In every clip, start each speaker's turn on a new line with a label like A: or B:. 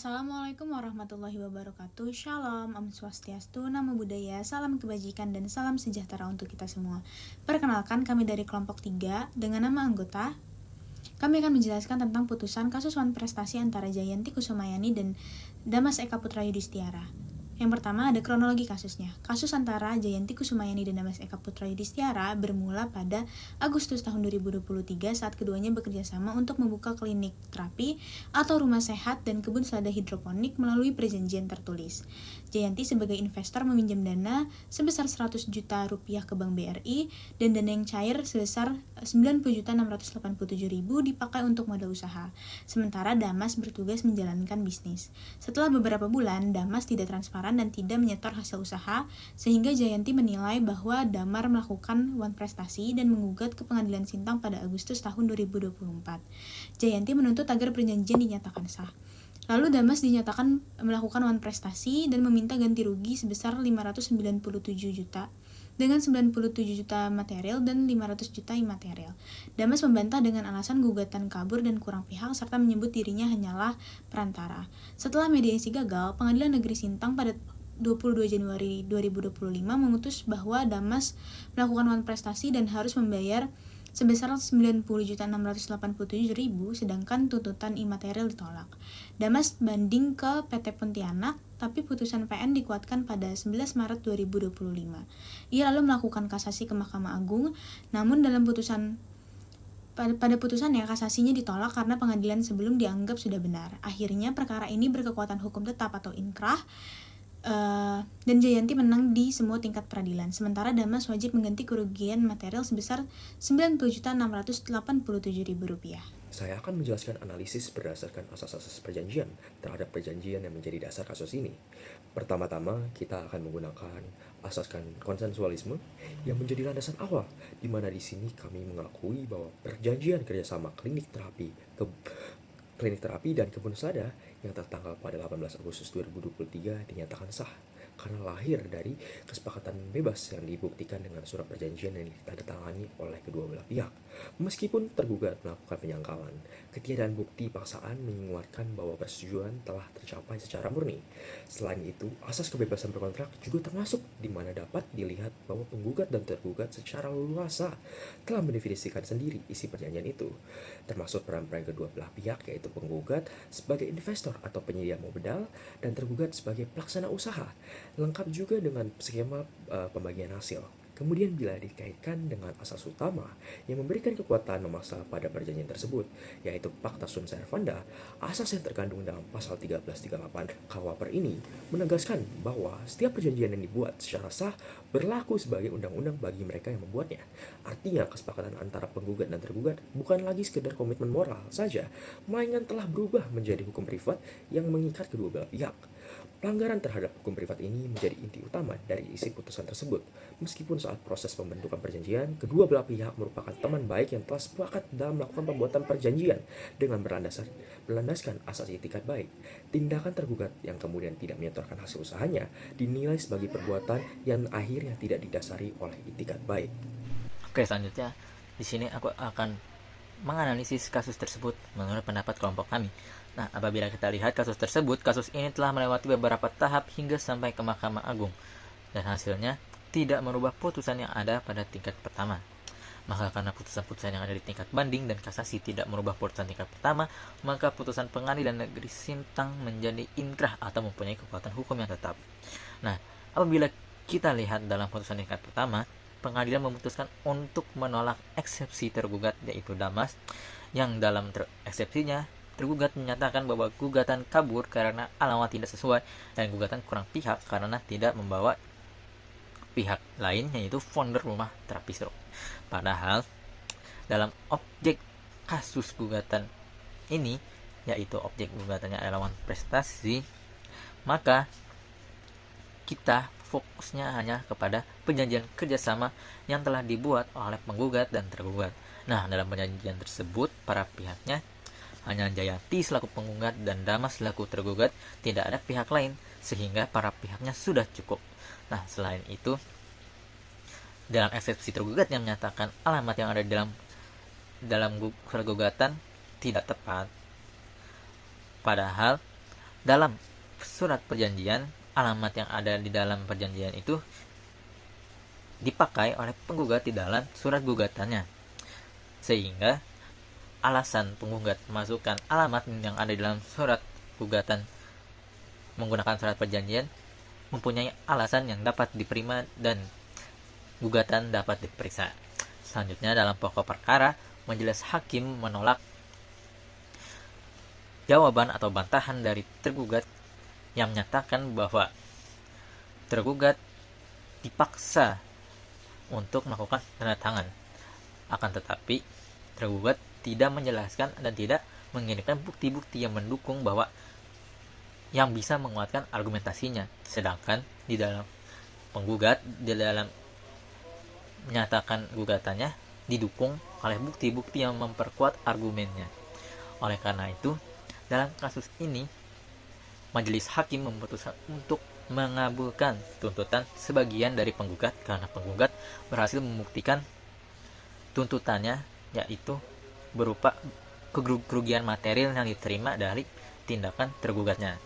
A: Assalamualaikum warahmatullahi wabarakatuh. Shalom, Om Swastiastu, Namo Buddhaya, salam kebajikan dan salam sejahtera untuk kita semua. Perkenalkan, kami dari kelompok 3 dengan nama anggota. Kami akan menjelaskan tentang putusan kasus wan prestasi antara Jayanti Kusumayani dan Damas Eka Putra Yudhistiara. Yang pertama ada kronologi kasusnya. Kasus antara Jayanti Kusumayani dan Damas Eka Putra Yudhistiara bermula pada Agustus tahun 2023 saat keduanya bekerja sama untuk membuka klinik terapi atau rumah sehat dan kebun selada hidroponik melalui perjanjian tertulis. Jayanti sebagai investor meminjam dana sebesar 100 juta rupiah ke Bank BRI dan dana yang cair sebesar 90.687.000 dipakai untuk modal usaha. Sementara Damas bertugas menjalankan bisnis. Setelah beberapa bulan, Damas tidak transparan dan tidak menyetor hasil usaha, sehingga Jayanti menilai bahwa Damar melakukan wan prestasi dan menggugat ke Pengadilan Sintang pada Agustus tahun 2024. Jayanti menuntut agar perjanjian dinyatakan sah. Lalu Damas dinyatakan melakukan wan prestasi dan meminta ganti rugi sebesar 597 juta dengan 97 juta material dan 500 juta imaterial. Damas membantah dengan alasan gugatan kabur dan kurang pihak serta menyebut dirinya hanyalah perantara. Setelah mediasi gagal, Pengadilan Negeri Sintang pada 22 Januari 2025 memutus bahwa Damas melakukan wan prestasi dan harus membayar sebesar 90.687.000, sedangkan tuntutan imaterial ditolak. Damas banding ke PT Pontianak, tapi putusan PN dikuatkan pada 11 Maret 2025. Ia lalu melakukan kasasi ke Mahkamah Agung, namun dalam putusan pada putusannya kasasinya ditolak karena pengadilan sebelum dianggap sudah benar. Akhirnya perkara ini berkekuatan hukum tetap atau inkrah, dan Jayanti menang di semua tingkat peradilan. Sementara Damas wajib mengganti kerugian material sebesar 90.687.000 rupiah.
B: Saya akan menjelaskan analisis berdasarkan asas-asas perjanjian terhadap perjanjian yang menjadi dasar kasus ini. Pertama-tama, kita akan menggunakan asas konsensualisme yang menjadi landasan awal, di mana di sini kami mengakui bahwa perjanjian kerjasama klinik terapi dan kebun selada yang tertanggal pada 18 Agustus 2023 dinyatakan sah karena lahir dari kesepakatan bebas yang dibuktikan dengan surat perjanjian yang ditandatangani oleh kedua belah pihak. Meskipun tergugat melakukan penyangkalan, ketiadaan bukti paksaan menguatkan bahwa persetujuan telah tercapai secara murni. Selain itu, asas kebebasan berkontrak juga termasuk, di mana dapat dilihat bahwa penggugat dan tergugat secara leluasa telah mendefinisikan sendiri isi perjanjian itu, termasuk peran-peran kedua belah pihak, yaitu penggugat sebagai investor atau penyedia modal dan tergugat sebagai pelaksana usaha, lengkap juga dengan skema pembagian hasil. Kemudian bila dikaitkan dengan asas utama yang memberikan kekuatan memaksa pada perjanjian tersebut, yaitu Pacta Sunt Servanda, asas yang terkandung dalam pasal 1338 KUHP ini menegaskan bahwa setiap perjanjian yang dibuat secara sah berlaku sebagai undang-undang bagi mereka yang membuatnya. Artinya kesepakatan antara penggugat dan tergugat bukan lagi sekedar komitmen moral saja, melainkan telah berubah menjadi hukum privat yang mengikat kedua belah pihak. Pelanggaran terhadap hukum privat ini menjadi inti utama dari isi putusan tersebut. Meskipun saat proses pembentukan perjanjian, kedua belah pihak merupakan teman baik yang telah sepakat dalam melakukan pembuatan perjanjian dengan berlandaskan asas itikat baik. Tindakan tergugat yang kemudian tidak menyetorkan hasil usahanya dinilai sebagai perbuatan yang akhirnya tidak didasari oleh itikat baik.
C: Oke, selanjutnya di sini aku akan menganalisis kasus tersebut menurut pendapat kelompok kami. Nah, apabila kita lihat kasus tersebut, kasus ini telah melewati beberapa tahap hingga sampai ke Mahkamah Agung, dan hasilnya tidak merubah putusan yang ada pada tingkat pertama. Maka karena putusan-putusan yang ada di tingkat banding dan kasasi tidak merubah putusan tingkat pertama, maka putusan Pengadilan Negeri Sintang menjadi inkrah atau mempunyai kekuatan hukum yang tetap. Nah, apabila kita lihat dalam putusan tingkat pertama, pengadilan memutuskan untuk menolak eksepsi tergugat, yaitu Damas, yang dalam eksepsinya tergugat menyatakan bahwa gugatan kabur karena alamat tidak sesuai dan gugatan kurang pihak karena tidak membawa pihak lain, yaitu founder rumah terapi stroke. Padahal dalam objek kasus gugatan ini, yaitu objek gugatannya adalah wan prestasi, maka kita fokusnya hanya kepada perjanjian kerjasama yang telah dibuat oleh penggugat dan tergugat. Nah, dalam perjanjian tersebut, para pihaknya hanya Jayanti selaku penggugat dan Damas selaku tergugat, tidak ada pihak lain, sehingga para pihaknya sudah cukup. Nah, selain itu, dalam eksepsi tergugat yang menyatakan alamat yang ada dalam surat gugatan tidak tepat. Padahal dalam surat perjanjian, alamat yang ada di dalam perjanjian itu dipakai oleh penggugat di dalam surat gugatannya. Sehingga alasan penggugat memasukkan alamat yang ada di dalam surat gugatan menggunakan surat perjanjian mempunyai alasan yang dapat diterima dan gugatan dapat diperiksa. Selanjutnya, dalam pokok perkara, majelis hakim menolak jawaban atau bantahan dari tergugat yang menyatakan bahwa tergugat dipaksa untuk melakukan tanda tangan. Akan tetapi, tergugat tidak menjelaskan dan tidak mengirimkan bukti-bukti yang mendukung bahwa yang bisa menguatkan argumentasinya. Sedangkan di dalam penggugat, di dalam menyatakan gugatannya didukung oleh bukti-bukti yang memperkuat argumennya. Oleh karena itu, dalam kasus ini, majelis hakim memutuskan untuk mengabulkan tuntutan sebagian dari penggugat karena penggugat berhasil membuktikan tuntutannya, yaitu berupa kerugian material yang diterima dari tindakan tergugatnya.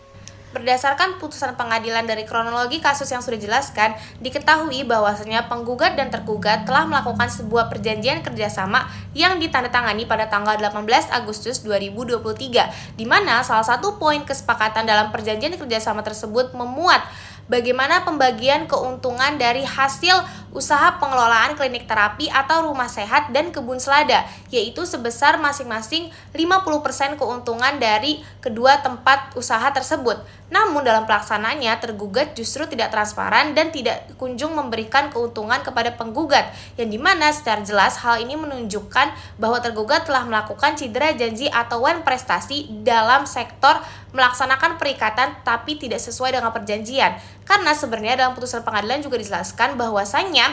D: Berdasarkan putusan pengadilan dari kronologi kasus yang sudah dijelaskan, diketahui bahwasanya penggugat dan tergugat telah melakukan sebuah perjanjian kerjasama yang ditandatangani pada tanggal 18 Agustus 2023, di mana salah satu poin kesepakatan dalam perjanjian kerjasama tersebut memuat bagaimana pembagian keuntungan dari hasil usaha pengelolaan klinik terapi atau rumah sehat dan kebun selada, yaitu sebesar masing-masing 50% keuntungan dari kedua tempat usaha tersebut. Namun dalam pelaksanaannya, tergugat justru tidak transparan dan tidak kunjung memberikan keuntungan kepada penggugat, yang dimana secara jelas hal ini menunjukkan bahwa tergugat telah melakukan cedera janji atau wan prestasi dalam sektor melaksanakan perikatan tapi tidak sesuai dengan perjanjian. Karena sebenarnya dalam putusan pengadilan juga dijelaskan bahwasannya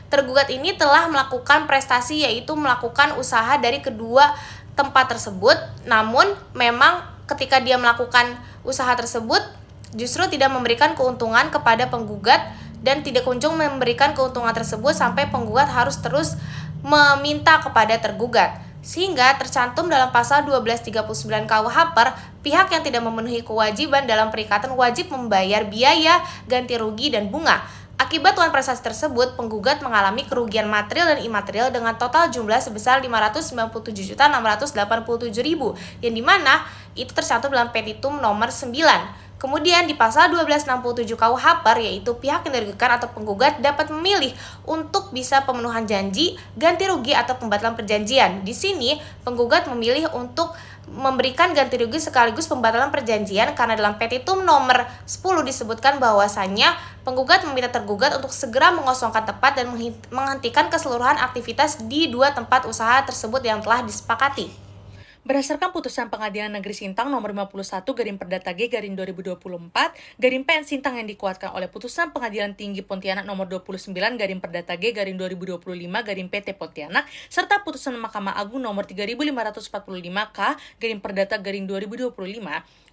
D: tergugat ini telah melakukan prestasi, yaitu melakukan usaha dari kedua tempat tersebut. Namun memang ketika dia melakukan usaha tersebut justru tidak memberikan keuntungan kepada penggugat dan tidak kunjung memberikan keuntungan tersebut sampai penggugat harus terus meminta kepada tergugat. Sehingga tercantum dalam pasal 1239 KUH per, pihak yang tidak memenuhi kewajiban dalam perikatan wajib membayar biaya, ganti rugi, dan bunga. Akibat wan prestasi tersebut, penggugat mengalami kerugian material dan imaterial dengan total jumlah sebesar 597.687.000, yang dimana itu tercantum dalam petitum nomor 9. Kemudian di pasal 1267 KUH per, yaitu pihak yang dirugikan atau penggugat dapat memilih untuk bisa pemenuhan janji, ganti rugi, atau pembatalan perjanjian. Di sini penggugat memilih untuk memberikan ganti rugi sekaligus pembatalan perjanjian karena dalam petitum nomor 10 disebutkan bahwasannya penggugat meminta tergugat untuk segera mengosongkan tempat dan menghentikan keseluruhan aktivitas di dua tempat usaha tersebut yang telah disepakati.
E: Berdasarkan putusan Pengadilan Negeri Sintang nomor 51 garing Perdata G garing 2024 garing PN Sintang yang dikuatkan oleh putusan Pengadilan Tinggi Pontianak nomor 29 garing Perdata G garing 2025 garing PT Pontianak serta putusan Mahkamah Agung nomor 3545 K garing Perdata garing 2025.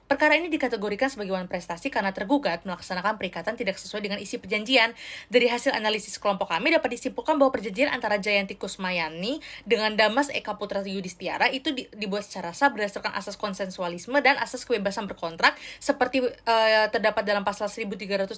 E: Perkara ini dikategorikan sebagai wan prestasi karena tergugat melaksanakan perikatan tidak sesuai dengan isi perjanjian. Dari hasil analisis kelompok kami dapat disimpulkan bahwa perjanjian antara Jayanti Kusmayani dengan Damas Eka Putra Yudistiara itu dibuat secara sah berdasarkan asas konsensualisme dan asas kebebasan berkontrak seperti terdapat dalam pasal 1338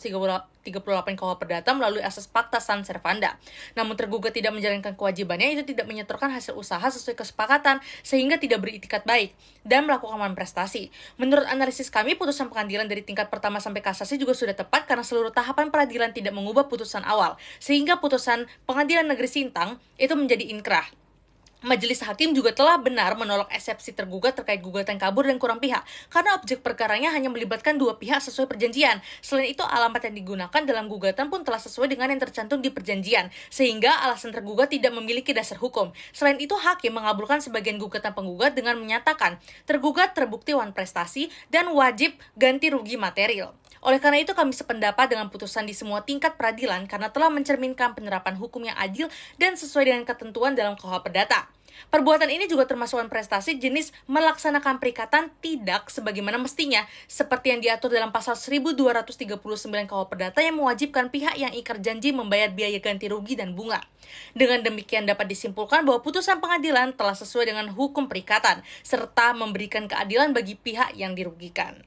E: KUH Perdata melalui asas Pacta Sunt Servanda. Namun tergugat tidak menjalankan kewajibannya, itu tidak menyetorkan hasil usaha sesuai kesepakatan sehingga tidak beritikat baik dan melakukan wan prestasi. Menurut analisis kami, putusan pengadilan dari tingkat pertama sampai kasasi juga sudah tepat karena seluruh tahapan peradilan tidak mengubah putusan awal, sehingga putusan Pengadilan Negeri Sintang itu menjadi inkrah. Majelis hakim juga telah benar menolak eksepsi tergugat terkait gugatan kabur dan kurang pihak, karena objek perkaranya hanya melibatkan dua pihak sesuai perjanjian. Selain itu, alamat yang digunakan dalam gugatan pun telah sesuai dengan yang tercantum di perjanjian, sehingga alasan tergugat tidak memiliki dasar hukum. Selain itu, hakim mengabulkan sebagian gugatan penggugat dengan menyatakan tergugat terbukti wan prestasi dan wajib ganti rugi material. Oleh karena itu, kami sependapat dengan putusan di semua tingkat peradilan karena telah mencerminkan penerapan hukum yang adil dan sesuai dengan ketentuan dalam KUH Perdata. Perbuatan ini juga termasuk wan prestasi jenis melaksanakan perikatan tidak sebagaimana mestinya, seperti yang diatur dalam pasal 1239 KUH Perdata yang mewajibkan pihak yang ingkar janji membayar biaya ganti rugi dan bunga. Dengan demikian dapat disimpulkan bahwa putusan pengadilan telah sesuai dengan hukum perikatan, serta memberikan keadilan bagi pihak yang dirugikan.